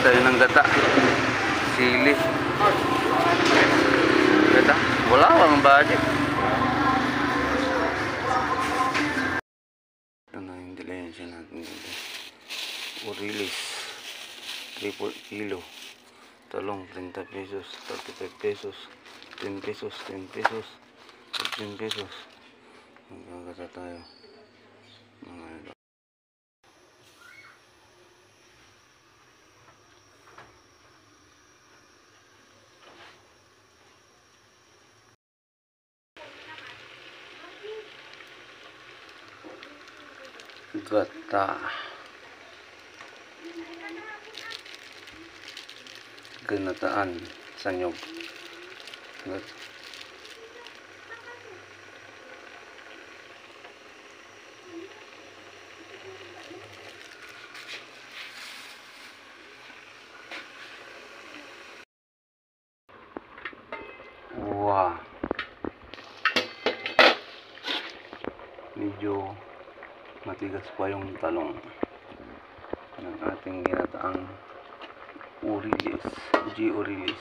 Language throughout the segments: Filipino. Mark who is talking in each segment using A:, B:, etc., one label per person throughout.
A: tayo ng gata. Sili. Gata. Wala ang budget. Ito na yung dilensya natin dito. Orilis. 3 kilo. Talong 30 pesos. 35 pesos. 10 pesos. 10 pesos. 15 pesos. Magkagata tayo. Mga ito. Gata. Ganataan sa nyog. Wow. Medyo matigas pa yung talong ng ating ginataang Orilis. G. Orilis.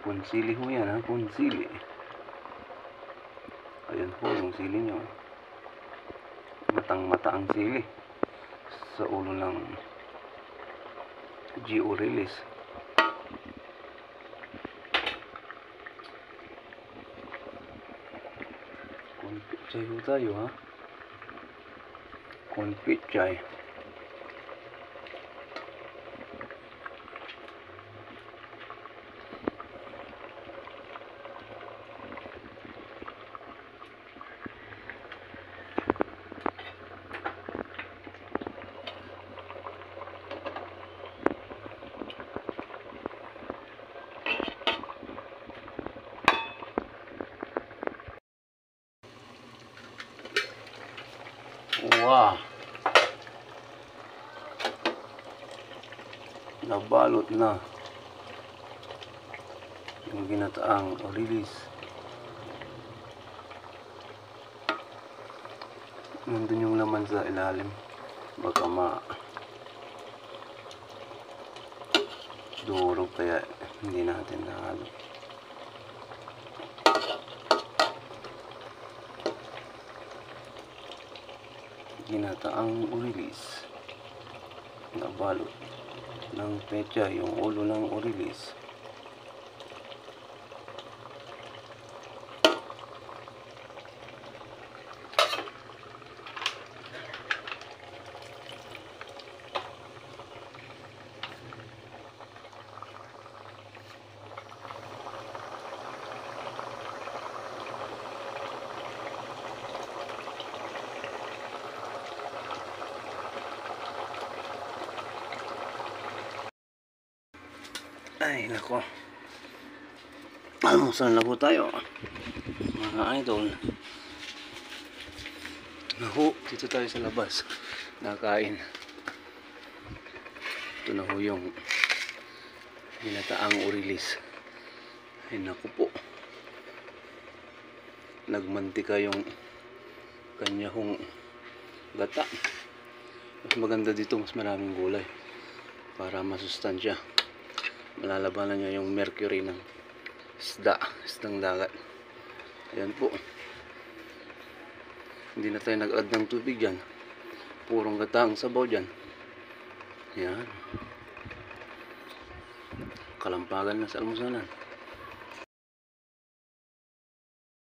A: Kunsili ho yan, ha? Kunsili. Ayan po yung sili nyo. Matang-mata ang sili sa ulo ng G. Orilis. Konpit chay ho tayo, ha? Konpit chay. Wow. Nabalot na yung ginataang Orilis. Nandun yung laman sa ilalim. Baka durog kaya hindi natin nahalo. Ginataang Orilis. Nabalot ng pecha yung ulo ng Orilis. Ay, nako. Almusal na po tayo, mga idol. Naku, dito tayo sa labas. Nakain. Ito na ho yung ginataang Orilis. Ay, naku po. Nagmantika yung kanya hong gata. Mas maganda dito, mas maraming gulay. Para masustansya. Malalabanan niya yung mercury ng isdang dagat. Ayan po. Hindi na tayo nag-add ng tubig dyan. Purong gata ang sabaw dyan. Ayan. Kalampagan na sa almusalan.